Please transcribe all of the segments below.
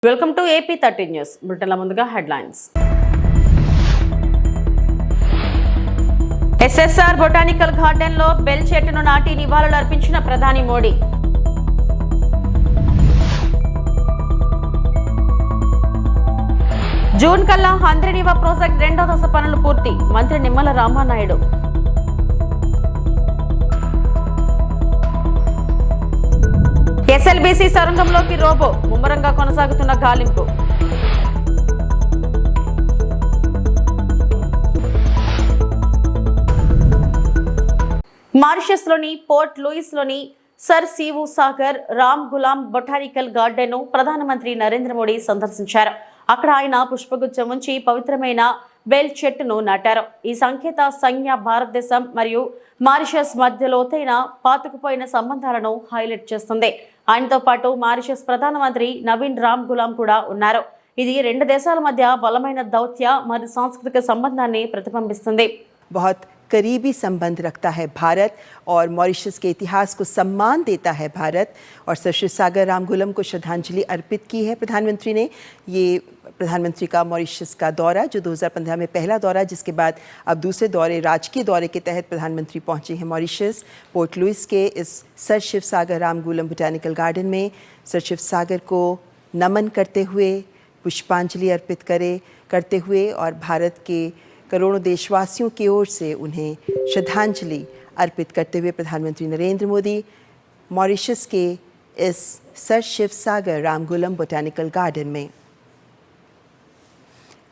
Welcome to AP 13 news బులెటిన్ల ముందుగా headlines. SSR botanical garden లో bell చెట్టును నాటి నివాళులు అర్పించిన ప్రధాని మోడీ. జూన్ కల్లా హంద్రీనీవా ప్రాజెక్ట్ రెండో దశ పనులు పూర్తి, మంత్రి నిమ్మల రామానాయుడు. ఎస్ఎల్బీసీ సొరంగంలోకి రోబో, ముమ్మరంగా కొనసాగుతున్న గాలింపు. మారిషస్లోని పోర్ట్ లూయిస్లోని Sir Seewoosagur Ramgoolam botanical garden ను ప్రధానమంత్రి నరేంద్ర మోడీ సందర్శించారు. అక్కడ ఆయన పుష్పగుచ్చం ఉంచి పవిత్రమైన బెల్ చెట్టును నాటారు. ఈ సంకేత సంజ్ఞ భారతదేశం మరియు మారిషస్ మధ్య లోతైన పాతుకుపోయిన సంబంధాలను హైలైట్ చేస్తుంది. ఆయనతో పాటు మారిషస్ ప్రధానమంత్రి నవీన్ రామ్ గులాం కూడా ఉన్నారు. ఇది రెండు దేశాల మధ్య బలమైన దౌత్య మరియు సాంస్కృతిక సంబంధాన్ని ప్రతిబింబిస్తుంది. बहुत करीबी संबंध रखता है भारत और मॉरिशस के इतिहास को सम्मान देता है भारत। और सर शिव सागर रामगुलम को श्रद्धांजलि अर्पित की है प्रधानमंत्री ने। ये प्रधानमंत्री का मॉरिशस का दौरा जो 2015 में पहला दौरा, जिसके बाद अब दूसरे दौरे राजकीय दौरे के तहत प्रधानमंत्री पहुंचे हैं मॉरिशस। पोर्ट लुइस के इस सर शिव सागर रामगुलम बोटैनिकल गार्डन में सर शिव सागर को नमन करते हुए, पुष्पांजलि अर्पित करते हुए और भारत के करोड़ों देशवासियों की ओर से उन्हें श्रद्धांजलि अर्पित करते हुए प्रधानमंत्री नरेंद्र मोदी मॉरिशस के इस सर शिव सागर रामगुलम बोटैनिकल गार्डन में।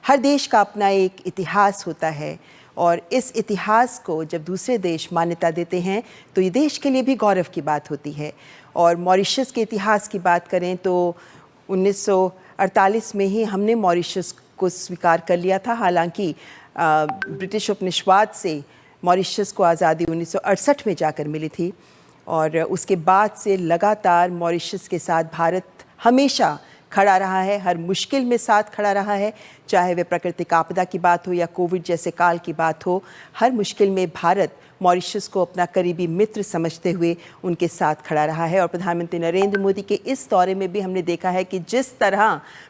हर देश का अपना एक इतिहास होता है और इस इतिहास को जब दूसरे देश मान्यता देते हैं तो ये देश के लिए भी गौरव की बात होती है। और मॉरिशस के इतिहास की बात करें तो 1948 में ही हमने मॉरिशस को स्वीकार कर लिया था। हालांकि ब्रिटिश उपनिवेशवाद से मॉरिशस को आज़ादी 1968 में जाकर मिली थी और उसके बाद से लगातार मॉरिशस के साथ भारत हमेशा खड़ा रहा है, हर मुश्किल में साथ खड़ा रहा है, चाहे वह प्राकृतिक आपदा की बात हो या कोविड जैसे काल की बात हो। हर मुश्किल में भारत मॉरिशस को अपना करीबी मित्र समझते हुए उनके साथ खड़ा रहा है। और प्रधानमंत्री नरेंद्र मोदी के इस दौरे में भी हमने देखा है कि जिस तरह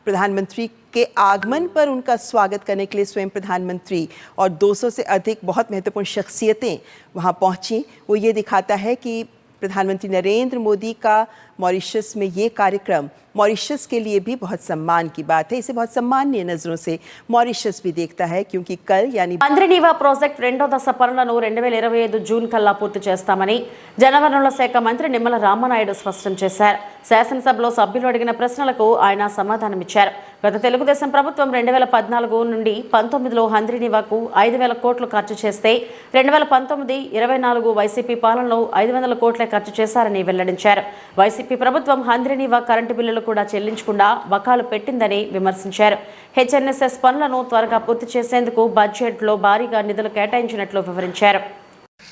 प्रधानमंत्री के आगमन पर उनका स्वागत करने के लिए स्वयं प्रधानमंत्री और 200 से अधिक बहुत महत्वपूर्ण शख्सियतें वहां पहुंची, वो ये दिखाता है कि प्रधानमंत्री नरेंद्र मोदी का मॉरिशस में ये कार्यक्रम मॉरिशस के लिए भी बहुत सम्मान की बात है। इसे बहुत सम्मानीय नजरों से मॉरिशस भी देखता है क्योंकि कल यानी హంద్రీనీవా ప్రాజెక్ట్ రెండో దశ పనులను 2025 జూన్ కల్లా పూర్తి చేస్తామని జలవనరుల శాఖ మంత్రి నిమ్మల రామానాయుడు స్పష్టం చేశారు. శాసనసభలో సభ్యులు అడిగిన ప్రశ్నలకు ఆయన సమాధానమిచ్చారు. గత తెలుగుదేశం ప్రభుత్వం 2014 నుండి 19లో హంద్రీనీవాకు 5,000 కోట్లు ఖర్చు చేస్తే 2019-24 వైసీపీ పాలనలో 500 కోట్లే ఖర్చు చేశారని వెల్లడించారు. వైసీపీ ప్రభుత్వం హంద్రీనీవా కరెంటు బిల్లులు కూడా చెల్లించకుండా బకాలు పెట్టిందని విమర్శించారు. హెచ్ఎన్ఎస్ఎస్ పనులను త్వరగా పూర్తి చేసేందుకు బడ్జెట్లో భారీగా నిధులు కేటాయించినట్లు వివరించారు.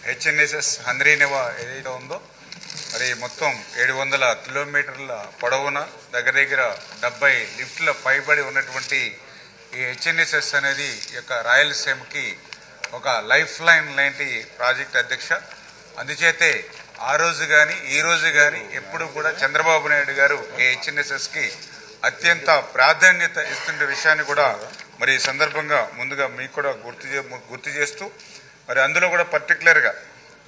హెచ్ఎన్ఎస్ఎస్ హంద్రీనీవా ఏదైతే ఉందో మరి మొత్తం 700 కిలోమీటర్ల పొడవున దగ్గర 70 లిఫ్ట్ల పైబడి ఉన్నటువంటి ఈ హెచ్ఎన్ఎస్ఎస్ అనేది యొక్క రాయలసీమకి ఒక లైఫ్ లైన్ లాంటి ప్రాజెక్ట్ అధ్యక్ష. అందుచేతే ఆ రోజు కానీ ఈ రోజు కానీ ఎప్పుడు కూడా చంద్రబాబు నాయుడు గారు ఈ హెచ్ఎన్ఎస్ఎస్కి అత్యంత ప్రాధాన్యత ఇస్తున్న విషయాన్ని కూడా మరి ఈ సందర్భంగా ముందుగా మీకు కూడా గుర్తు చేస్తూ మరి అందులో కూడా పర్టికులర్గా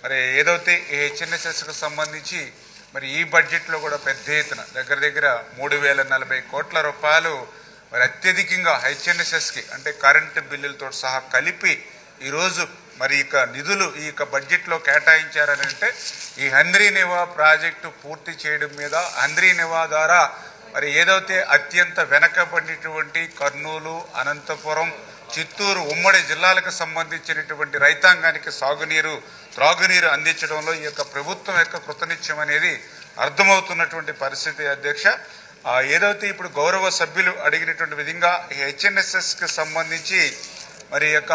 మరి ఏదైతే ఈ హెచ్ఎన్ఎస్ఎస్కి సంబంధించి మరి ఈ బడ్జెట్లో కూడా పెద్ద ఎత్తున దగ్గర 3,040 కోట్ల రూపాయలు మరి అత్యధికంగా హెచ్ఎన్ఎస్ఎస్కి అంటే కరెంటు బిల్లులతో సహా కలిపి ఈరోజు మరి ఇక నిధులు ఈ బడ్జెట్లో కేటాయించారని అంటే ఈ హంద్రీనీవా ప్రాజెక్టు పూర్తి చేయడం మీద హంద్రీనీవా ద్వారా మరి ఏదైతే అత్యంత వెనకబడినటువంటి కర్నూలు, అనంతపురం, చిత్తూరు ఉమ్మడి జిల్లాలకు సంబంధించినటువంటి రైతాంగానికి సాగునీరు, త్రాగునీరు అందించడంలో ఈ యొక్క ప్రభుత్వం యొక్క కృతనిశ్చయం అనేది అర్థమవుతున్నటువంటి పరిస్థితి అధ్యక్ష. ఏదైతే ఇప్పుడు గౌరవ సభ్యులు అడిగినటువంటి విధంగా హెచ్ఎన్ఎస్ఎస్కి సంబంధించి మరి యొక్క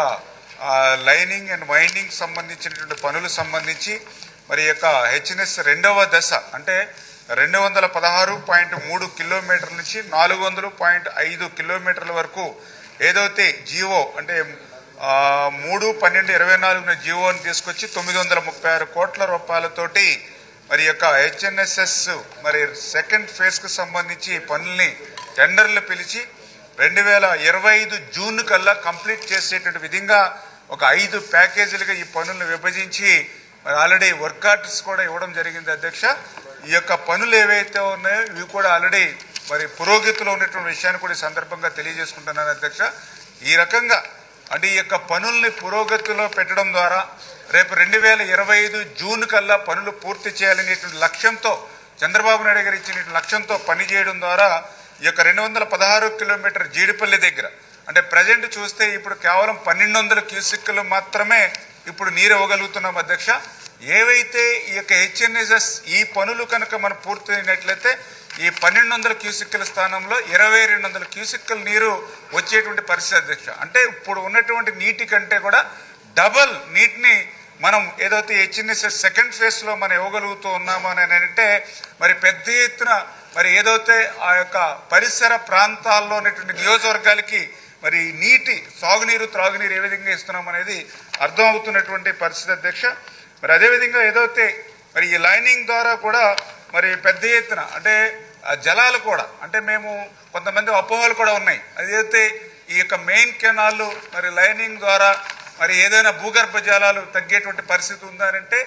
లైనింగ్ అండ్ వైండింగ్ సంబంధించినటువంటి పనులు సంబంధించి మరి యొక్క హెచ్ఎన్ఎస్ రెండవ దశ అంటే 216.3 కిలోమీటర్ల నుంచి 400.5 కిలోమీటర్ల వరకు ఏదైతే జీవో అంటే 3/12/24 జీవోని తీసుకొచ్చి 936 కోట్ల రూపాయలతోటి మరి యొక్క హెచ్ఎన్ఎస్ఎస్ మరి సెకండ్ ఫేజ్ కు సంబంధించి పనుల్ని టెండర్లు పిలిచి 2025 జూన్ కల్లా కంప్లీట్ చేసేటువంటి విధంగా ఒక 5 ప్యాకేజీలుగా ఈ పనులను విభజించి మరి ఆల్రెడీ వర్క్ ఆర్డర్స్ కూడా ఇవ్వడం జరిగింది అధ్యక్ష. ఈ యొక్క పనులు ఏవైతే ఉన్నాయో ఇవి కూడా ఆల్రెడీ మరి పురోగతిలో ఉన్నటువంటి విషయాన్ని కూడా ఈ సందర్భంగా తెలియజేసుకుంటున్నాను అధ్యక్ష. ఈ రకంగా అంటే ఈ యొక్క పనుల్ని పురోగతిలో పెట్టడం ద్వారా రేపు 2025 జూన్ కల్లా పనులు పూర్తి చేయాలనేటువంటి లక్ష్యంతో చంద్రబాబు నాయుడు గారు ఇచ్చిన లక్ష్యంతో పనిచేయడం ద్వారా ఈ యొక్క 216 కిలోమీటర్ జీడిపల్లి దగ్గర అంటే ప్రజెంట్ చూస్తే ఇప్పుడు కేవలం 1200 క్యూసెక్కులు మాత్రమే ఇప్పుడు నీరు ఇవ్వగలుగుతున్నాం అధ్యక్ష. ఏవైతే ఈ యొక్క హెచ్ఎన్ఎస్ఎస్ ఈ పనులు కనుక మనం పూర్తయినట్లయితే ఈ 1200 క్యూసెక్కుల స్థానంలో 2200 క్యూసెక్కుల నీరు వచ్చేటువంటి పరిస్థితి అధ్యక్ష. అంటే ఇప్పుడు ఉన్నటువంటి నీటి కంటే కూడా డబల్ నీటిని మనం ఏదైతే హెచ్ఎన్ఎస్ఎస్ సెకండ్ ఫేజ్ లో మనం ఇవ్వగలుగుతూ ఉన్నామో అని అంటే మరి పెద్ద ఎత్తున మరి ఏదైతే ఆ యొక్క పరిసర ప్రాంతాల్లో ఉన్నటువంటి నియోజకవర్గాలకి మరి నీటి సాగునీరు త్రాగునీరు ఏ విధంగా ఇస్తున్నాం అనేది అర్థం అవుతున్నటువంటి పరిస్థితి అధ్యక్ష. మరి అదేవిధంగా ఏదైతే మరి ఈ లైనింగ్ ద్వారా కూడా మరి పెద్ద ఎత్తున అంటే జలాలు కూడా అంటే మేము కొంతమంది అపోహలు కూడా ఉన్నాయి. అదైతే ఈ యొక్క మెయిన్ కెనాల్ మరి లైనింగ్ ద్వారా మరి ఏదైనా భూగర్భ జలాలు తగ్గేటువంటి పరిస్థితి ఉందనంటే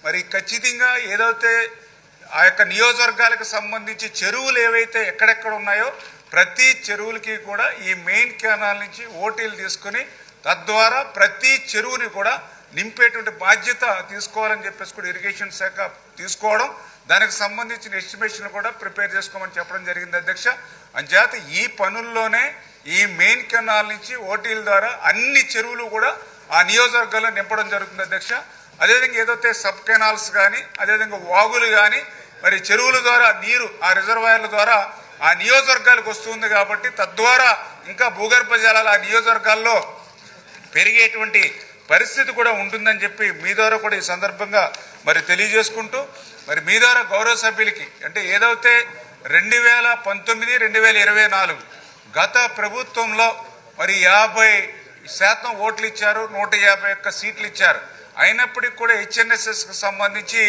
మరి ఖచ్చితంగా ఏదైతే ఆ యొక్క నియోజకవర్గాలకు సంబంధించి చెరువులు ఏవైతే ఎక్కడెక్కడ ఉన్నాయో ప్రతి చెరువులకి కూడా ఈ మెయిన్ కెనాల్ నుంచి ఓటీలు తీసుకుని తద్వారా ప్రతి చెరువుని కూడా నింపేటువంటి బాధ్యత తీసుకోవాలని చెప్పేసి కూడా ఇరిగేషన్ శాఖ తీసుకోవడం, దానికి సంబంధించిన ఎస్టిమేషన్ కూడా ప్రిపేర్ చేసుకోమని చెప్పడం జరిగింది అధ్యక్ష. అంచేత ఈ పనుల్లోనే ఈ మెయిన్ కెనాల్ నుంచి ఓటీల ద్వారా అన్ని చెరువులు కూడా ఆ నియోజకవర్గాల్లో నింపడం జరుగుతుంది అధ్యక్ష. అదేవిధంగా ఏదైతే సబ్ కెనాల్స్ కానీ అదేవిధంగా వాగులు కానీ మరి చెరువుల ద్వారా నీరు ఆ రిజర్వాయర్ల ద్వారా ఆ నియోజకవర్గాలకు వస్తుంది కాబట్టి తద్వారా ఇంకా భూగర్భ జలాలు ఆ నియోజకవర్గాల్లో పెరిగేటువంటి పరిస్థితి కూడా ఉంటుందని చెప్పి మీ ద్వారా కూడా ఈ సందర్భంగా మరి తెలియజేసుకుంటూ మరి మీ ద్వారా గౌరవ సభ్యులకి అంటే ఏదైతే 2019, 2024 గత ప్రభుత్వంలో మరి 50% ఓట్లు ఇచ్చారు, 151 సీట్లు ఇచ్చారు. అయినప్పటికీ కూడా హెచ్ఎన్ఎస్ఎస్కి సంబంధించి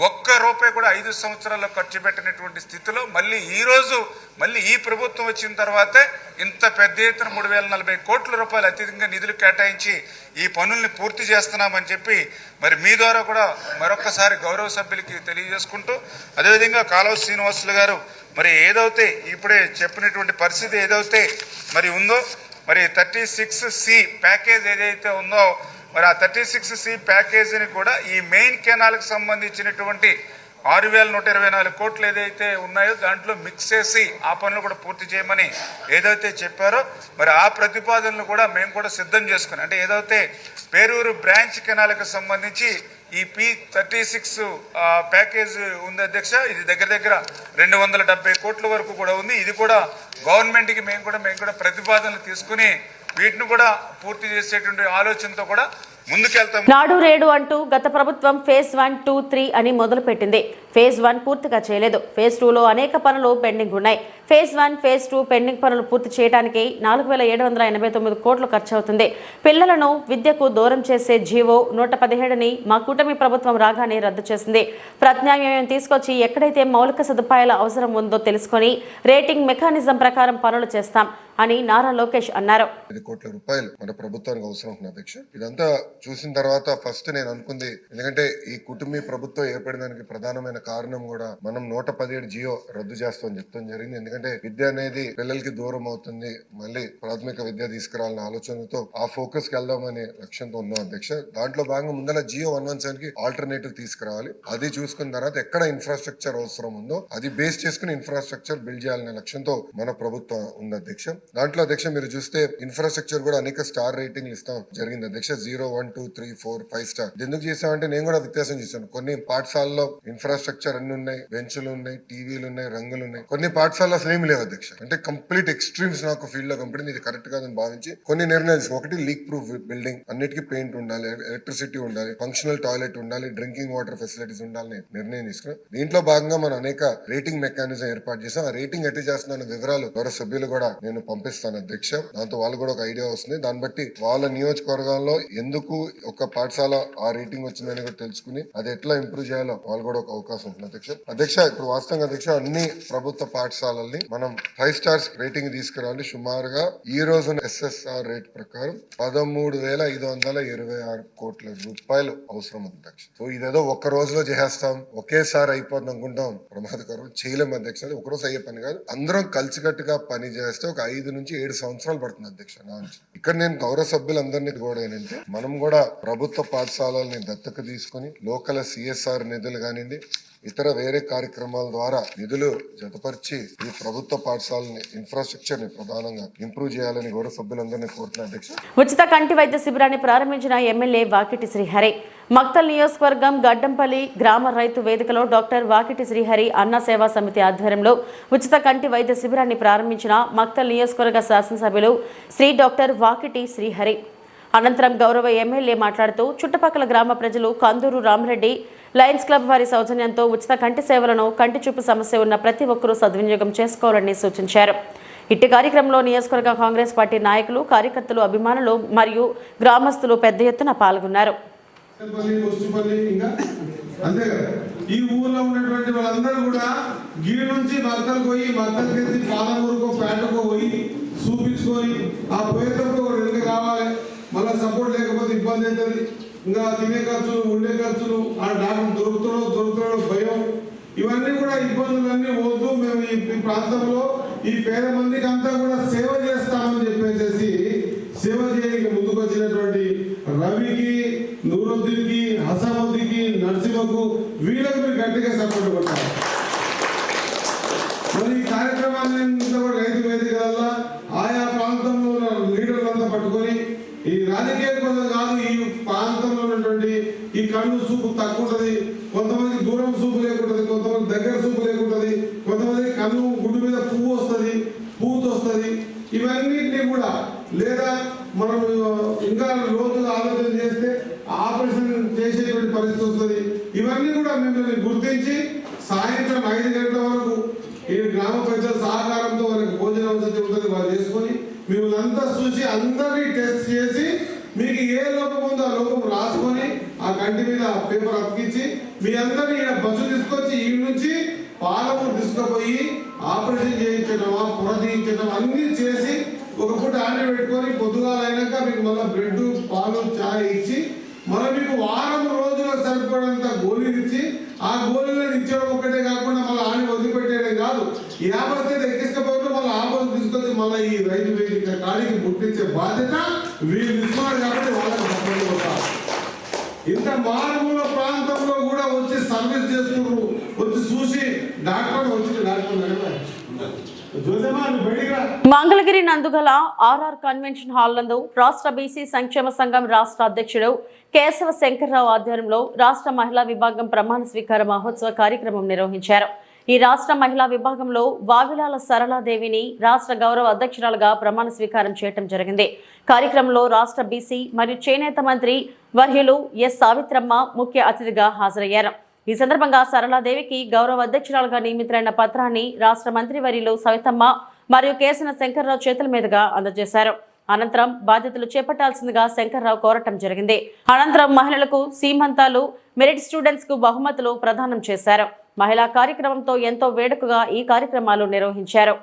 ₹1 కూడా 5 సంవత్సరాల్లో ఖర్చు పెట్టినటువంటి స్థితిలో మళ్ళీ ఈ రోజు మళ్ళీ ఈ ప్రభుత్వం వచ్చిన తర్వాతే ఇంత పెద్ద ఎత్తున 3040 కోట్ల రూపాయలు అత్యధికంగా నిధులు కేటాయించి ఈ పనుల్ని పూర్తి చేస్తున్నామని చెప్పి మరి మీ ద్వారా కూడా మరొకసారి గౌరవ సభ్యులకి తెలియజేసుకుంటూ అదేవిధంగా కాలువ శ్రీనివాసులు గారు మరి ఏదైతే ఇప్పుడే చెప్పినటువంటి పరిస్థితి ఏదైతే మరి ఉందో మరి 36C ప్యాకేజ్ ఏదైతే ఉందో మరి ఆ 36C ప్యాకేజీని కూడా ఈ మెయిన్ కెనాల్కి సంబంధించినటువంటి 6124 కోట్లు ఏదైతే ఉన్నాయో దాంట్లో మిక్స్ చేసి ఆ పనులు కూడా పూర్తి చేయమని ఏదైతే చెప్పారో మరి ఆ ప్రతిపాదనలు కూడా మేము కూడా సిద్ధం చేసుకుని అంటే ఏదైతే పేరూరు బ్రాంచ్ కెనాల్కి సంబంధించి ఈ P36 ప్యాకేజ్ ఉంది అధ్యక్ష. ఇది దగ్గర దగ్గర 270 కోట్ల వరకు కూడా ఉంది. ఇది కూడా గవర్నమెంట్కి మేము కూడా ప్రతిపాదనలు తీసుకుని వీటిని కూడా పూర్తి చేసేటువంటి ఆలోచనతో కూడా ముందుకెళ్తాం. నాడు రేడు అంటూ గత ప్రభుత్వం ఫేజ్ 1, 2, 3 అని మొదలుపెట్టింది. ఫేజ్ 1 పూర్తిగా చేయలేదు. ఫేజ్ 2లో అనేక పనులు పెండింగ్ ఉన్నాయి. ఫేజ్ 1, ఫేజ్ 2 పెండింగ్ పనులు పూర్తి చేయడానికి 4789 కోట్లు ఖర్చు అవుతుంది. పిల్లలను విద్యకు దూరం చేసే జీవో 117ని మా కూటమి ప్రభుత్వం రాగానే రద్దు చేసింది. ప్రత్యామ్నాయం తీసుకొచ్చి ఎక్కడైతే మౌలిక సదుపాయాల అవసరం ఉందో తెలుసుకొని రేటింగ్ మెకానిజం ప్రకారం పనులు చేస్తాం అని నారా లోకేష్ అన్నారు. 10 కోట్ల రూపాయలు మన ప్రభుత్వానికి అవసరం ఉంది అధ్యక్ష. ఇదంతా చూసిన తర్వాత ఫస్ట్ నేను అనుకుంది, ఎందుకంటే ఈ కుటుంబీ ప్రభుత్వం ఏర్పడడానికి ప్రధానమైన కారణం కూడా మనం 117 జియో రద్దు చేస్తామని చెప్తాం జరిగింది. ఎందుకంటే విద్య అనేది పిల్లలకి దూరం అవుతుంది, మళ్ళీ ప్రాథమిక విద్య తీసుకురావాలనే ఆలోచనతో ఆ ఫోకస్ కి వెళ్దామనే లక్ష్యంతో ఉన్నాం అధ్యక్ష. దాంట్లో భాగంగా ముందర జియో 117 కి ఆల్టర్నేటివ్ తీసుకురావాలి. అది చూసుకున్న తర్వాత ఎక్కడ ఇన్ఫ్రాస్ట్రక్చర్ అవసరం ఉందో అది బేస్ చేసుకుని ఇన్ఫ్రాస్ట్రక్చర్ బిల్డ్ చేయాలనే లక్ష్యంతో మన ప్రభుత్వం ఉంది అధ్యక్ష. దాంట్లో అధ్యక్ష మీరు చూస్తే ఇన్ఫ్రాస్ట్రక్చర్ కూడా అనేక స్టార్ రేటింగ్లు ఇస్తాం జరిగింది అధ్యక్ష. 0, 1, 2, 3, 4, 5 స్టార్. ఎందుకు చేసామంటే నేను కూడా వ్యత్యాసం చేశాను. కొన్ని పాఠశాలలో ఇన్ఫ్రాస్ట్రక్చర్ అన్ని ఉన్నాయి, బెంచ్లు ఉన్నాయి, టీవీలు ఉన్నాయి, రంగులు ఉన్నాయి. కొన్ని పాఠశాలలో అసలు ఏమి లేవు అధ్యక్ష. అంటే కంప్లీట్ ఎక్స్ట్రీమ్స్ నాకు ఫీల్డ్ లో కంపెనీ ఇది కరెక్ట్ కాదని భావించి కొన్ని నిర్ణయాలు తీసుకున్నాం. ఒకటి లీక్ ప్రూఫ్ బిల్డింగ్, అన్నిటికీ పెయింట్ ఉండాలి, ఎలక్ట్రిసిటీ ఉండాలి, ఫంక్షనల్ టాయిలెట్ ఉండాలి, డ్రింకింగ్ వాటర్ ఫెసిలిటీస్ ఉండాలని నిర్ణయం తీసుకున్నాం. దీంట్లో భాగంగా మనం అనేక రేటింగ్ మెకానిజం ఏర్పాటు చేసాం. ఆ రేటింగ్ ఎట్టి చేస్తున్న వివరాలు గౌరవ సభ్యులు కూడా నేను పంపిస్తాను అధ్యక్ష. దాంతో వాళ్ళు కూడా ఒక ఐడియా వస్తుంది. దాన్ని బట్టి వాళ్ళ నియోజకవర్గాల్లో ఎందుకు ఎందుకు ఒక పాఠశాల ఆ రేటింగ్ వచ్చిందని కూడా తెలుసుకుని అది ఎట్లా ఇంప్రూవ్ చేయాలో వాళ్ళు కూడా ఒక అవకాశం ఉంటుంది అధ్యక్ష ఇప్పుడు వాస్తవంగా అధ్యక్ష అన్ని ప్రభుత్వ పాఠశాలల్ని మనం 5 స్టార్స్ రేటింగ్ తీసుకురావాలి. సుమారుగా ఈ రోజు SSR రేట్ ప్రకారం 13,526 కోట్ల రూపాయలు అవసరం ఉంది అధ్యక్ష. సో ఇదేదో ఒక్క రోజులో చేస్తాం ఒకేసారి అయిపోతుంది అనుకుంటాం, ప్రమాదకరం. చేయలేము అధ్యక్ష. ఒక రోజు అయ్యే పని కాదు. అందరం కలిసికట్టుగా పని చేస్తే ఒక 5 నుంచి 7 సంవత్సరాలు పడుతుంది అధ్యక్ష. ఇక్కడ నేను గౌరవ సభ్యులందరినీ కూడా ఏంటంటే మనం కూడా ప్రభుత్వ పాఠశాలల్ని దత్తత తీసుకుని లోకల్ CSR నిధులు కానివ్వండి ఇతర వేరే కార్యక్రమాల ద్వారా నిధులు జతపరిచి ఈ ప్రభుత్వ పాఠశాలని ఇన్ఫ్రాస్ట్రక్చర్ ని ప్రధానంగా ఇంప్రూవ్ చేయాలని గౌరవ సభ్యులందరినీ కోరుతున్నా అధ్యక్ష. ఉచిత కంటి వైద్య శిబిరాన్ని ప్రారంభించిన ఎమ్మెల్యే వాకిటి శ్రీహరి. మక్తల్ నియోజకవర్గం గడ్డంపల్లి గ్రామ రైతు వేదికలో డాక్టర్ వాకిటి శ్రీహరి అన్న సేవా సమితి ఆధ్వర్యంలో ఉచిత కంటి వైద్య శిబిరాన్ని ప్రారంభించిన మక్తల్ నియోజకవర్గ శాసనసభ్యులు శ్రీ డాక్టర్ వాకిటి శ్రీహరి. అనంతరం గౌరవ ఎమ్మెల్యే మాట్లాడుతూ చుట్టుపక్కల గ్రామ ప్రజలు కందూరు రామరెడ్డి లయన్స్ క్లబ్ వారి సౌజన్యంతో ఉచిత కంటి సేవలను కంటి చూపు సమస్య ఉన్న ప్రతి ఒక్కరూ సద్వినియోగం చేసుకోవాలని సూచించారు. ఇట్టి కార్యక్రమంలో నియోజకవర్గ కాంగ్రెస్ పార్టీ నాయకులు, కార్యకర్తలు, అభిమానులు మరియు గ్రామస్తులు పెద్ద ఎత్తున పాల్గొన్నారు. ఈ ఊర్లో ఉన్నటువంటి వాళ్ళందరూ కూడా గిరి నుంచి మక్కలు పోయి మక్కలకి పాలమూరుకో పేటకో పోయి చూపించుకొని ఆ పోయేటప్పుడు రెండు కావాలి. మళ్ళీ సపోర్ట్ లేకపోతే ఇబ్బంది అవుతుంది. ఇంకా తినే ఖర్చులు, ఉండే ఖర్చులు, ఆ డాక్టర్ దొరుకుతాడో భయం, ఇవన్నీ కూడా ఇబ్బందులన్నీ వద్దు. మేము ఈ ప్రాంతంలో ఈ పేద మందికి అంతా కూడా సేవ చేస్తామని చెప్పేసి సేవ చేయడానికి ముందుకు వచ్చినటువంటి రవికి, నూరుద్దీన్కి, హసముద్దీన్కి, నరసింహకు వీళ్ళకి మీరు గట్టిగా సపోర్ట్ కొట్టాలి. మరి ఈ కార్యక్రమాన్ని రైతు వేదిక వల్ల ఆయా ప్రాంతంలో లీడర్లంతా పట్టుకొని ఈ రాజకీయ కోసం కాదు, ఈ ప్రాంతంలో ఉన్నటువంటి ఈ కళ్ళు చూపు తక్కువ ఉంటుంది, కొంతమంది దూరం చూపు లేకుంటుంది, కొంతమంది దగ్గర చూపు లేకుంటుంది, కొంతమంది కన్ను గుడ్డు మీద పువ్వు వస్తుంది, పూత వస్తుంది. ఇవన్నిటినీ కూడా లేదా మనం ఇంకా లోతుగా ఆలోచన చేస్తే ఆపరేషన్ చేసేటువంటి పరిస్థితి వస్తుంది. ఇవన్నీ కూడా మిమ్మల్ని గుర్తించి సాయంత్రం 5 గంటల వరకు ఈ గ్రామ ప్రజల సహకారంతో వారికి భోజన వసతి ఉంటుంది, వారు చేసుకొని మిమ్మల్ని అంతా చూసి అందరినీ టెస్ట్ చేసి మీకు ఏ లోపం ఉందో ఆ లోపం రాసుకొని ఆ కంటి మీద పేపర్ అతికించి మీ అందరినీ బస్సు తీసుకొచ్చి ఈ నుంచి పాలమూరు తీసుకుపోయి ఆపరేషన్ చేయించడం, పొర తీయించడం అన్ని చేసి ఒక పూట ఆంటీ పెట్టుకొని పొద్దుగాల అయినాక మీకు మళ్ళీ బ్రెడ్, పాలు, చాయ్ ఇచ్చి మళ్ళీ మీకు వారం రోజుల సరిపడంత గోళీలు ఇచ్చి ఆ గోళీలను ఇచ్చడం ఒకటే కాకుండా మళ్ళీ ఆని వదిలిపెట్టేయడం కాదు, ఈ ఆపరేషన్ ఎక్కించకపోతే మళ్ళీ ఆపరేషన్ తీసుకొచ్చి మళ్ళీ ఈ రైతు వేదిక కాడికి పుట్టించే బాధ్యత వీళ్ళు తీసుకున్నారు. కాబట్టి వాళ్ళకి సపోర్ట్ కొట్టాలి. ఇంత మారుమూల ప్రాంతంలో కూడా వచ్చి సర్వీస్ చేస్తున్నారు, వచ్చి చూసి డాక్టర్ వచ్చి మంగళగిరి నందుగల RR కన్వెన్షన్ హాల్ నందు రాష్ట్ర బీసీ సంక్షేమ సంఘం రాష్ట్ర అధ్యక్షుడు కేశవ శంకర్రావు ఆధ్వర్యంలో రాష్ట్ర మహిళా విభాగం ప్రమాణ స్వీకార మహోత్సవ కార్యక్రమం నిర్వహించారు. ఈ రాష్ట్ర మహిళా విభాగంలో వావిలాల సరళాదేవిని రాష్ట్ర గౌరవ అధ్యక్షురాలుగా ప్రమాణ స్వీకారం చేయడం జరిగింది. కార్యక్రమంలో రాష్ట్ర బీసీ మరియు చేనేత మంత్రి వర్యులు ఎస్ సావిత్రమ్మ ముఖ్య అతిథిగా హాజరయ్యారు. ఈ సందర్భంగా సరళాదేవికి గౌరవ అధ్యక్షురాలుగా నియమితులైన పత్రాన్ని రాష్ట్ర మంత్రి వర్యులు సవితమ్మ మరియు కేసన శంకర్రావు చేతుల మీదుగా అందజేశారు. అనంతరం బాధ్యతలు చేపట్టాల్సిందిగా శంకర్రావు కోరటం జరిగింది. అనంతరం మహిళలకు సీమంతాలు, మెరిట్ స్టూడెంట్స్ కు బహుమతులు ప్రదానం చేశారు. మహిళా కార్యక్రమంతో ఎంతో వేడుకగా ఈ కార్యక్రమాలు నిర్వహించారు.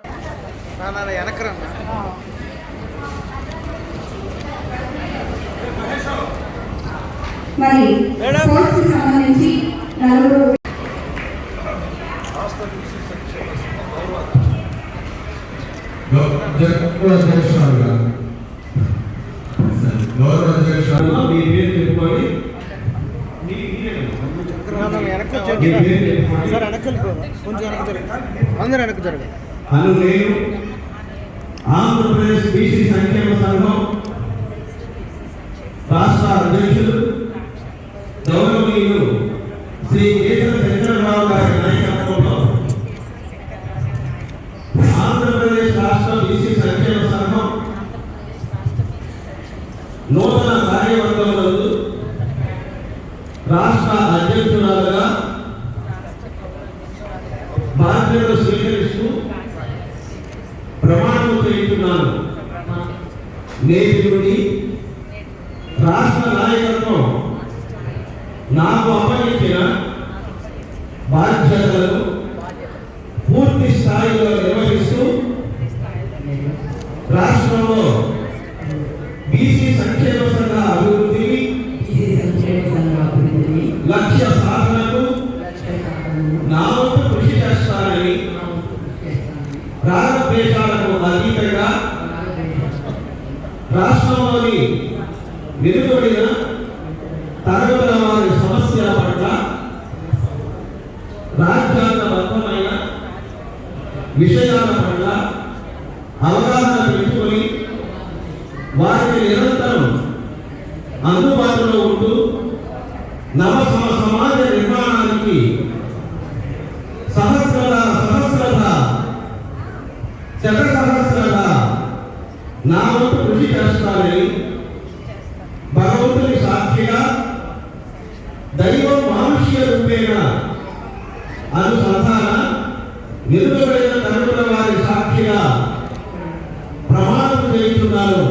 ఆంధ్రప్రదేశ్ బీసీ సంక్షేమ సంఘం రాష్ట్ర అధ్యక్షులు గౌరవనీయులు శ్రీ కేశవ శంకరరావు గారి నాయకత్వంలో ఆంధ్రప్రదేశ్ రాష్ట్ర బీసీ సంక్షేమ సంఘం నూతన కార్యవర్గంలో రాష్ట్ర అధ్యక్షురాలుగా బాధ్యతలు స్వీకరిస్తూ ప్రమాణం చేస్తున్నాను. నేటి నుండి రాష్ట్ర నాయకత్వం నాకు అప్పగించిన బాధ్యతలను పూర్తి స్థాయిలో నిర్వహిస్తూ రాష్ట్రంలో బీసీ సంక్షేమ సంఘ అభివృద్ధిని లక్ష్య సాధనకు నా వంతు కృషి చేస్తానని ప్రారంభేశాలకు అతీతంగా రాష్ట్రంలోని వెలువడిన తరగతుల వారి సమస్యల పట్ల రాజ్యాంగబద్ధమైన విషయాల పట్ల అవగాహన పెంచుకొని వారికి నిరంతరం అందుబాటులో ఉంటూ సమాజ నిర్మాణానికి శతసహస్రత నా వంతు కృషి చేస్తానని భగవంతుని సాక్షిగా దైవ మానుష్య రూపేణ అనుసంధాన నిలువబడిన తరుణుల వారి సాక్షిగా ప్రమాణం చేస్తున్నారు.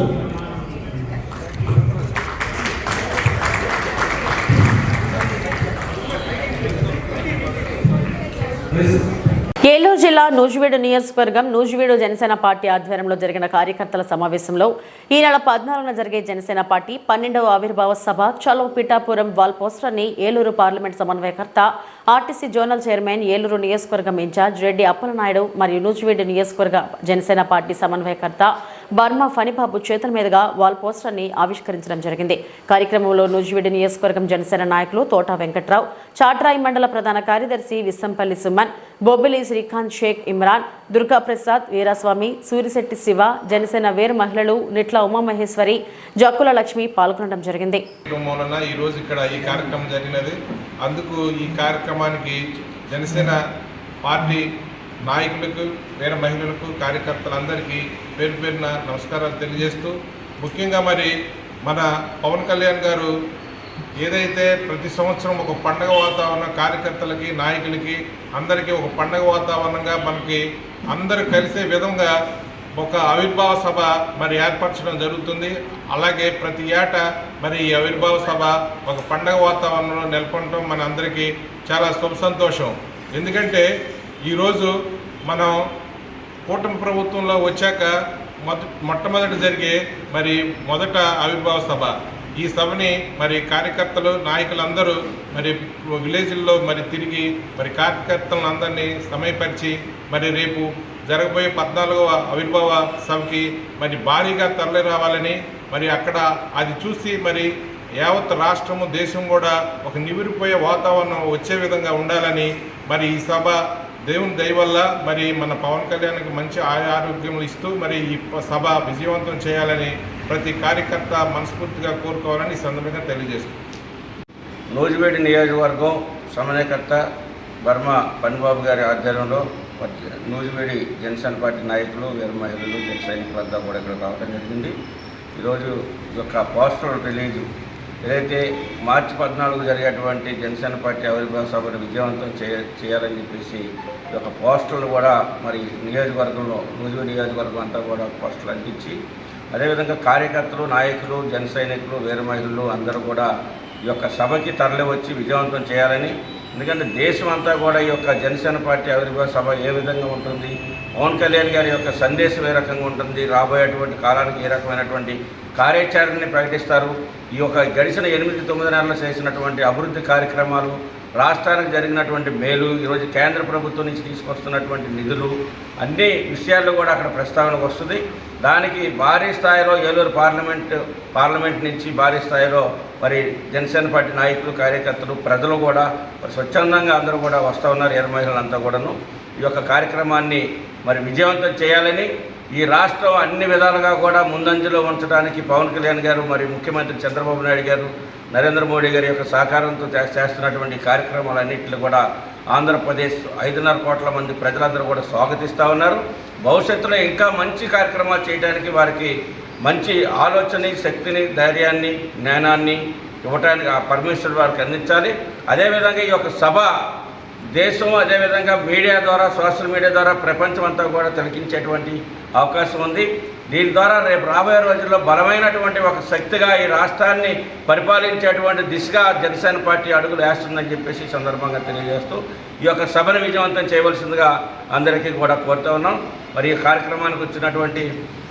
ఏలూరు జిల్లా నూజివీడు నియోజకవర్గం నూజివీడు జనసేన పార్టీ ఆధ్వర్యంలో జరిగిన కార్యకర్తల సమావేశంలో ఈ నెల 14న జరిగే జనసేన పార్టీ 12వ ఆవిర్భావ సభ చలో పిఠాపురం వాల్ పోస్టర్ని ఏలూరు పార్లమెంట్ సమన్వయకర్త ఆర్టీసీ జోనల్ చైర్మన్ ఏలూరు నియోజకవర్గం ఇన్ఛార్జ్ రెడ్డి అప్పలనాయుడు మరియు నూజివీడు నియోజకవర్గ జనసేన పార్టీ సమన్వయకర్త బర్మా ఫణిబాబు చేతుల మీదుగా వాల్ పోస్టర్ని ఆవిష్కరించడం జరిగింది. కార్యక్రమంలో నూజివీడు నియోజకవర్గం జనసేన నాయకులు తోట వెంకట్రావు, చాట్రాయి మండల ప్రధాన కార్యదర్శి విస్సంపల్లి సుమన్, బొబ్బిలి శ్రీకాంత్, షేక్ ఇమ్రాన్, దుర్గాప్రసాద్, వీరాస్వామి, సూరిశెట్టి శివ, జనసేన వీర మహిళలు నిట్ల ఉమామహేశ్వరి, జక్కుల లక్ష్మి పాల్గొనడం జరిగింది. ఈ రోజు ఇక్కడ ఈ కార్యక్రమం జరిగినది. అందుకు ఈ కార్యక్రమానికి జనసేన పార్టీ నాయకులకు, వీర మహిళలకు, కార్యకర్తలందరికీ పేరు పేరున నమస్కారాలు తెలియజేస్తూ, ముఖ్యంగా మరి మన పవన్ కళ్యాణ్ గారు ఏదైతే ప్రతి సంవత్సరం ఒక పండగ వాతావరణం కార్యకర్తలకి, నాయకులకి అందరికీ ఒక పండగ వాతావరణంగా మనకి అందరూ కలిసే విధంగా ఒక ఆవిర్భావ సభ మరి ఏర్పరచడం జరుగుతుంది. అలాగే ప్రతి ఏటా మరి ఈ ఆవిర్భావ సభ ఒక పండగ వాతావరణంలో నెలకొనడం మన అందరికీ చాలా శుభ సంతోషం. ఎందుకంటే ఈరోజు మనం కూటమి ప్రభుత్వంలో వచ్చాక మొట్టమొదటి జరిగే మరి మొదట ఆవిర్భావ సభ. ఈ సభని మరి కార్యకర్తలు, నాయకులందరూ మరి విలేజ్ల్లో మరి తిరిగి మరి కార్యకర్తలను అందరినీ సమయపరిచి మరి రేపు జరగబోయే 14వ ఆవిర్భావ సభకి మరి భారీగా తరలి రావాలని, మరి అక్కడ అది చూసి మరి యావత్ రాష్ట్రము, దేశం కూడా ఒక నివిరిపోయే వాతావరణం వచ్చే విధంగా ఉండాలని మరి ఈ సభ దేవుని దయ వల్ల మరి మన పవన్ కళ్యాణ్కి మంచి ఆరోగ్యం ఇస్తూ మరి ఈ సభ విజయవంతం చేయాలని ప్రతి కార్యకర్త మనస్ఫూర్తిగా కోరుకోవాలని ఈ సందర్భంగా తెలియజేస్తుంది. నూజివీడు నియోజకవర్గం సమన్వయకర్త బర్మా ఫణిబాబు గారి ఆధ్వర్యంలో నూజివీడి జనసేన పార్టీ నాయకులు, వీర మహిళలు, జన సైనికులంతా కూడా ఇక్కడ రావడం జరిగింది. ఈరోజు ఈ యొక్క పోస్టర్ రిలీజు ఏదైతే మార్చి 14 జరిగేటువంటి జనసేన పార్టీ ఆవిర్భావ సభను విజయవంతం చేయాలని చెప్పేసి ఈ యొక్క పోస్టర్లు కూడా మరి నియోజకవర్గంలో, నూజివీడు నియోజకవర్గం అంతా కూడా పోస్టర్లు అంటించి, అదేవిధంగా కార్యకర్తలు, నాయకులు, జన సైనికులు, వీర మహిళలు అందరూ కూడా ఈ యొక్క సభకి తరలి వచ్చి విజయవంతం చేయాలని. ఎందుకంటే దేశం అంతా కూడా ఈ యొక్క జనసేన పార్టీ ఆవిర్భావ సభ ఏ విధంగా ఉంటుంది, పవన్ కళ్యాణ్ గారి యొక్క సందేశం ఏ రకంగా ఉంటుంది, రాబోయేటువంటి కాలానికి ఏ రకమైనటువంటి కార్యాచరణని ప్రకటిస్తారు, ఈ యొక్క గడిచిన 8-9 నెలలు చేసినటువంటి అభివృద్ధి కార్యక్రమాలు, రాష్ట్రానికి జరిగినటువంటి మేలు, ఈరోజు కేంద్ర ప్రభుత్వం నుంచి తీసుకొస్తున్నటువంటి నిధులు, అన్ని విషయాల్లో కూడా అక్కడ ప్రస్తావనకు వస్తుంది. దానికి భారీ స్థాయిలో ఏలూరు పార్లమెంట్ నుంచి భారీ స్థాయిలో మరి జనసేన పార్టీ నాయకులు, కార్యకర్తలు, ప్రజలు కూడా మరి స్వచ్ఛందంగా అందరూ కూడా వస్తూ ఉన్నారు. వీర మహిళలంతా కూడాను ఈ యొక్క కార్యక్రమాన్ని మరి విజయవంతం చేయాలని, ఈ రాష్ట్రం అన్ని విధాలుగా కూడా ముందంజలో ఉంచడానికి పవన్ కళ్యాణ్ గారు, మరి ముఖ్యమంత్రి చంద్రబాబు నాయుడు గారు, నరేంద్ర మోడీ గారి యొక్క సహకారంతో చేస్తున్నటువంటి కార్యక్రమాలన్నింటినీ కూడా ఆంధ్రప్రదేశ్ 5.5 కోట్ల మంది ప్రజలందరూ కూడా స్వాగతిస్తూ ఉన్నారు. భవిష్యత్తులో ఇంకా మంచి కార్యక్రమాలు చేయడానికి వారికి మంచి ఆలోచన, శక్తిని, ధైర్యాన్ని, జ్ఞానాన్ని ఇవ్వడానికి ఆ పరమేశ్వరుడు వారికి అందించాలి. అదేవిధంగా ఈ యొక్క సభ దేశం అదేవిధంగా మీడియా ద్వారా, సోషల్ మీడియా ద్వారా ప్రపంచం అంతా కూడా తిలకించేటువంటి అవకాశం ఉంది. దీని ద్వారా రేపు రాబోయే రోజుల్లో బలమైనటువంటి ఒక శక్తిగా ఈ రాష్ట్రాన్ని పరిపాలించేటువంటి దిశగా జనసేన పార్టీ అడుగులు వేస్తుందని చెప్పేసి ఈ సందర్భంగా తెలియజేస్తూ ఈ యొక్క సభను విజయవంతం చేయవలసిందిగా అందరికీ కూడా కోరుతూ ఉన్నాం. మరి ఈ కార్యక్రమానికి వచ్చినటువంటి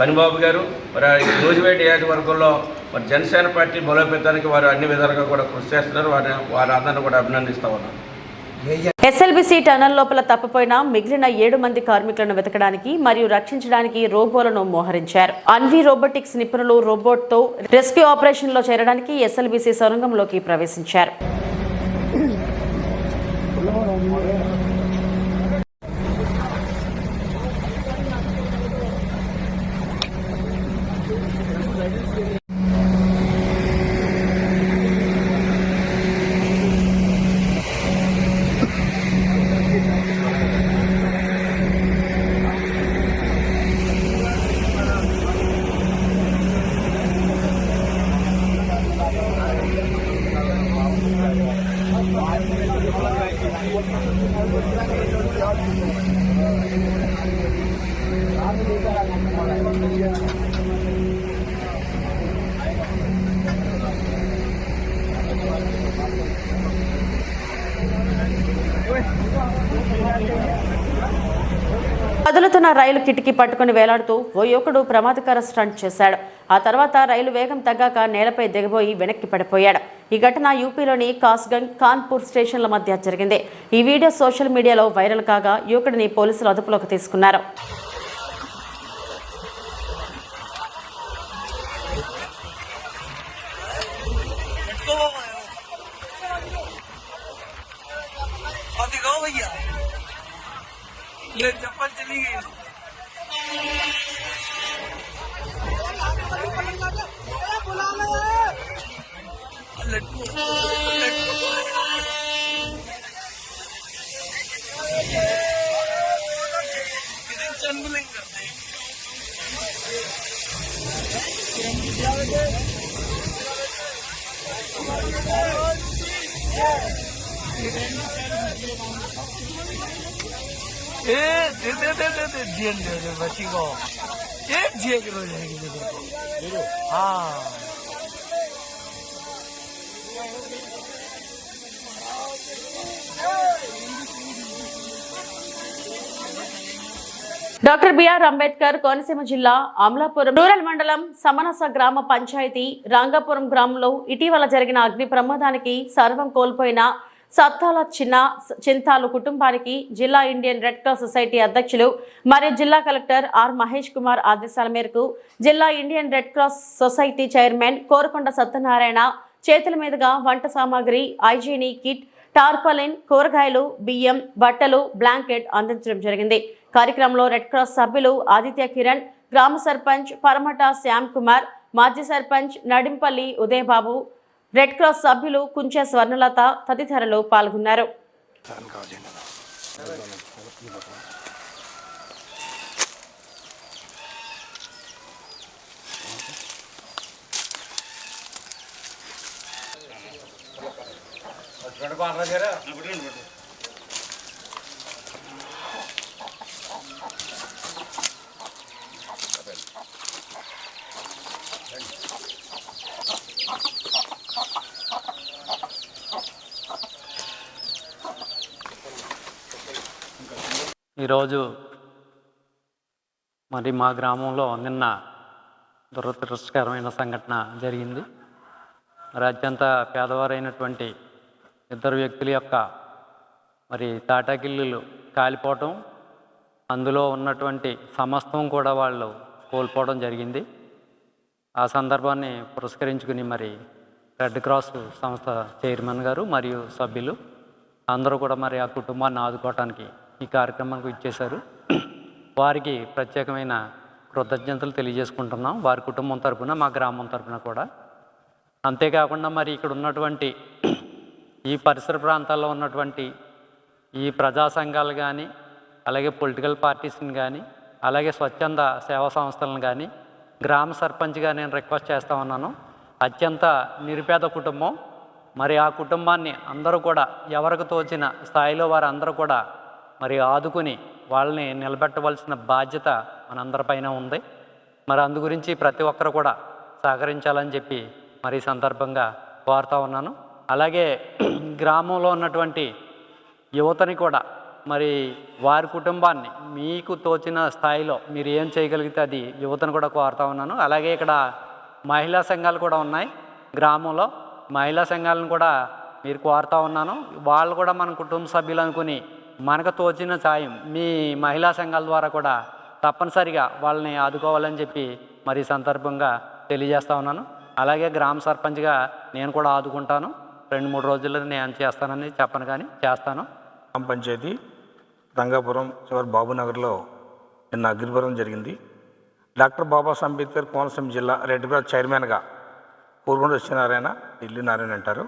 పనిబాబు గారు మరి నూజివేడ్ నియోజకవర్గంలో మరి జనసేన పార్టీ బలోపేతానికి వారు అన్ని విధాలుగా కూడా కృషి చేస్తున్నారు. వారి అందరిని కూడా అభినందిస్తూ ఉన్నాం. ఎస్ఎల్బిసి టనల్ లోపల తప్పిపోయిన మిగిలిన 7 మంది కార్మికులను వెతకడానికి మరియు రక్షించడానికి రోబోలను మోహరించారు. అన్వి రోబోటిక్స్ నిపుణులు రోబోట్ తో రెస్క్యూ ఆపరేషన్ లో చేరడానికి ఎస్ఎల్బిసి సొరంగంలోకి ప్రవేశించారు. కదులుతున్న రైలు కిటికీ పట్టుకుని వేలాడుతూ ఓ యువకుడు ప్రమాదకర స్టంట్ చేశాడు. ఆ తర్వాత రైలు వేగం తగ్గాక నేలపై దిగబోయి వెనక్కి పడిపోయాడు. ఈ ఘటన యూపీలోని కాస్గంజ్, కాన్పూర్ స్టేషన్ల మధ్య జరిగింది. ఈ వీడియో సోషల్ మీడియాలో వైరల్ కాగా యువకుడిని పోలీసులు అదుపులోకి తీసుకున్నారు. ये चप्पल चली गई। चंबलिंग करते दे बच्ची को एक जेक रो जाएगी हाँ డాక్టర్ బిఆర్ అంబేద్కర్ కోనసీమ జిల్లా అమలాపురం రూరల్ మండలం సమనస గ్రామ పంచాయతీ రాంగాపురం గ్రామంలో ఇటీవల జరిగిన అగ్ని ప్రమాదానికి సర్వం కోల్పోయిన సత్తాల చింతాలు కుటుంబానికి జిల్లా ఇండియన్ రెడ్ క్రాస్ సొసైటీ అధ్యక్షులు మరియు జిల్లా కలెక్టర్ ఆర్ మహేష్ కుమార్ ఆదేశాల మేరకు జిల్లా Indian red cross society chairman Korukonda Satyanarayana చేతుల మీదుగా వంట సామాగ్రి, ఐజీని కిట్, టార్పలిన్, కూరగాయలు, బియ్యం, బట్టలు, బ్లాంకెట్ అందించడం జరిగింది. కార్యక్రమంలో రెడ్ క్రాస్ సభ్యులు ఆదిత్య కిరణ్, గ్రామ సర్పంచ్ పరమట శ్యామ్ కుమార్, మాజీ సర్పంచ్ నడింపల్లి ఉదయబాబు, రెడ్ క్రాస్ సభ్యులు కుంచె స్వర్ణలత తదితరులు పాల్గొన్నారు. ఈరోజు మరి మా గ్రామంలో నిన్న దురదృష్టకరమైన సంఘటన జరిగింది. మరి అత్యంత పేదవారైనటువంటి 2 వ్యక్తుల యొక్క మరి తాటాకిల్లులు కాలిపోవటం, అందులో ఉన్నటువంటి సమస్తం కూడా వాళ్ళు కోల్పోవడం జరిగింది. ఆ సందర్భాన్ని పురస్కరించుకుని మరి రెడ్ క్రాస్ సంస్థ చైర్మన్ గారు మరియు సభ్యులు అందరూ కూడా మరి ఆ కుటుంబాన్ని ఆదుకోవటానికి ఈ కార్యక్రమానికి ఇచ్చేశారు. వారికి ప్రత్యేకమైన కృతజ్ఞతలు తెలియజేసుకుంటున్నాం, వారి కుటుంబం తరపున, మా గ్రామం తరపున కూడా. అంతేకాకుండా మరి ఇక్కడ ఉన్నటువంటి ఈ పరిసర ప్రాంతాల్లో ఉన్నటువంటి ఈ ప్రజా సంఘాలు కానీ, అలాగే పొలిటికల్ పార్టీస్ని కానీ, అలాగే స్వచ్ఛంద సేవా సంస్థలను కానీ, గ్రామ సర్పంచ్గా నేను రిక్వెస్ట్ చేస్తూ ఉన్నాను. అత్యంత నిరుపేద కుటుంబం, మరి ఆ కుటుంబాన్ని అందరూ కూడా ఎవరికి తోచిన స్థాయిలో వారు అందరూ కూడా మరి ఆదుకుని వాళ్ళని నిలబెట్టవలసిన బాధ్యత మనందరిపైన ఉంది. మరి అందు గురించి ప్రతి ఒక్కరు కూడా సహకరించాలని చెప్పి మరి ఈ సందర్భంగా కోరుతా ఉన్నాను. అలాగే గ్రామంలో ఉన్నటువంటి యువతని కూడా మరి వారి కుటుంబాన్ని మీకు తోచిన స్థాయిలో మీరు ఏం చేయగలిగితే అది యువతను కూడా కోరుతా ఉన్నాను. అలాగే ఇక్కడ మహిళా సంఘాలు కూడా ఉన్నాయి గ్రామంలో. మహిళా సంఘాలను కూడా మీరు కోరుతా ఉన్నాను. వాళ్ళు కూడా మన కుటుంబ సభ్యులు అనుకుని మనకు తోచిన సాయం మీ మహిళా సంఘాల ద్వారా కూడా తప్పనిసరిగా వాళ్ళని ఆదుకోవాలని చెప్పి మరి ఈ సందర్భంగా తెలియజేస్తా ఉన్నాను. అలాగే గ్రామ సర్పంచ్గా నేను కూడా ఆదుకుంటాను. 2-3 రోజుల్లో నేను చేస్తానని చెప్పను కానీ చేస్తాను. గ్రామ పంచాయతీ రంగాపురం చివరి బాబునగర్లో నిన్న అగ్నిపర్వం జరిగింది. డాక్టర్ బాబాసాహెబ్ అంబేద్కర్ కోనసీమ జిల్లా రెడ్ క్రాస్ చైర్మన్గా పూర్వంలో సత్యనారాయణ, ఢిల్లీ నారాయణ అంటారు.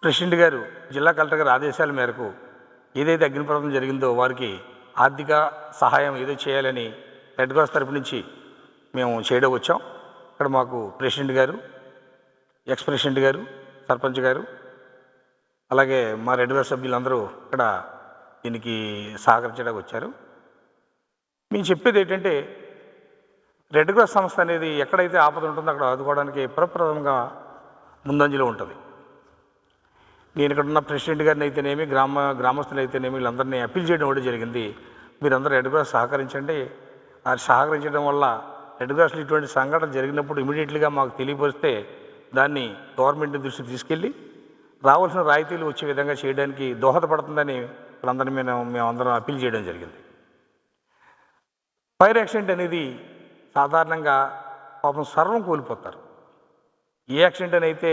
ప్రెసిడెంట్ గారు జిల్లా కలెక్టర్ గారి ఆదేశాల మేరకు ఏదైతే అగ్నిపర్వం జరిగిందో వారికి ఆర్థిక సహాయం ఏదో చేయాలని రెడ్ క్రాస్ తరపు నుంచి మేము చేయడం వచ్చాం. ఇక్కడ మాకు ప్రెసిడెంట్ గారు, ఎక్స్ ప్రెసిడెంట్ గారు, సర్పంచ్ గారు, అలాగే మా రెడ్ క్రాస్ సభ్యులందరూ ఇక్కడ దీనికి సహకరించడానికి వచ్చారు. మేము చెప్పేది ఏంటంటే రెడ్ క్రాస్ సంస్థ అనేది ఎక్కడైతే ఆపద ఉంటుందో అక్కడ ఆదుకోవడానికి ప్రప్రథమంగా ముందంజలో ఉంటుంది. నేను ఇక్కడ ఉన్న ప్రెసిడెంట్ గారిని అయితేనేమి, గ్రామస్తులు అయితేనేమి వీళ్ళందరినీ అప్పీల్ చేయడం కూడా జరిగింది. మీరందరూ రెడ్ క్రాస్ సహకరించండి. అది సహకరించడం వల్ల రెడ్ క్రాస్లో ఇటువంటి సంఘటన జరిగినప్పుడు ఇమీడియట్లీగా మాకు తెలియపరిస్తే దాన్ని గవర్నమెంట్ దృష్టికి తీసుకెళ్ళి రావాల్సిన రాయితీలు వచ్చే విధంగా చేయడానికి దోహదపడుతుందని వాళ్ళందరినీ మేమందరం అప్పీల్ చేయడం జరిగింది. ఫైర్ యాక్సిడెంట్ అనేది సాధారణంగా పాపం సర్వం కోల్పోతారు. ఏ యాక్సిడెంట్ అని అయితే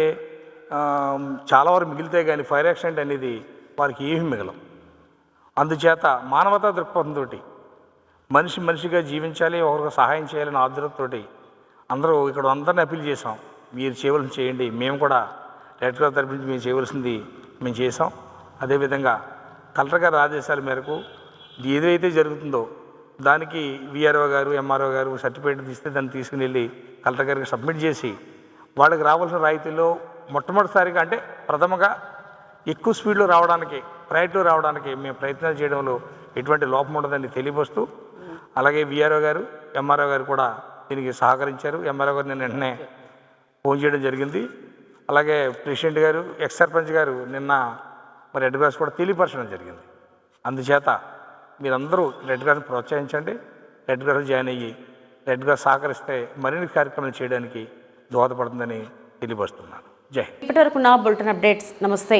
చాలా వరకు మిగిలితే కానీ ఫైర్ యాక్సిడెంట్ అనేది వారికి ఏమీ మిగలం. అందుచేత మానవతా దృక్పథంతో మనిషిగా జీవించాలి, ఒకరికి సహాయం చేయాలని ఆదురతతోటి అందరూ ఇక్కడ అందరినీ అప్పీల్ చేసాం. మీరు చేయవలసింది చేయండి. మేము కూడా రెడ్ క్రాస్ తరపు నుంచి మేము చేయవలసింది మేము చేసాం. అదేవిధంగా కలెక్టర్ గారి ఆదేశాల మేరకు ఏదైతే జరుగుతుందో దానికి విఆర్ఓ గారు, ఎంఆర్ఓ గారు సర్టిఫికేట్ తీస్తే దాన్ని తీసుకుని వెళ్ళి కలెక్టర్ గారికి సబ్మిట్ చేసి వాళ్ళకి రావాల్సిన రాయితీలో మొట్టమొదటిసారిగా అంటే ప్రథమగా ఎక్కువ స్పీడ్లో రావడానికి, ప్రయారిటీలో రావడానికి మేము ప్రయత్నాలు చేయడంలో ఎటువంటి లోపం ఉండదని తెలియపరుస్తూ, అలాగే విఆర్ఓ గారు, ఎంఆర్ఓ గారు కూడా దీనికి సహకరించారు. ఎంఆర్ఓ గారు నేను వెంటనే ఫోన్ చేయడం జరిగింది. అలాగే ప్రెసిడెంట్ గారు, ఎక్స్ సర్పంచ్ గారు నిన్న మరి రెడ్ క్రాస్ కూడా తెలియపరచడం జరిగింది. అందుచేత మీరందరూ రెడ్ క్రాస్ని ప్రోత్సహించండి. రెడ్ క్రాస్ జాయిన్ అయ్యి రెడ్ క్రాస్ సహకరిస్తే మరిన్ని కార్యక్రమాలు చేయడానికి దోహదపడుతుందని తెలియపరుస్తున్నాను. జై హింద్. ఇప్పటివరకు నా బులెటిన్ అప్డేట్స్. నమస్తే.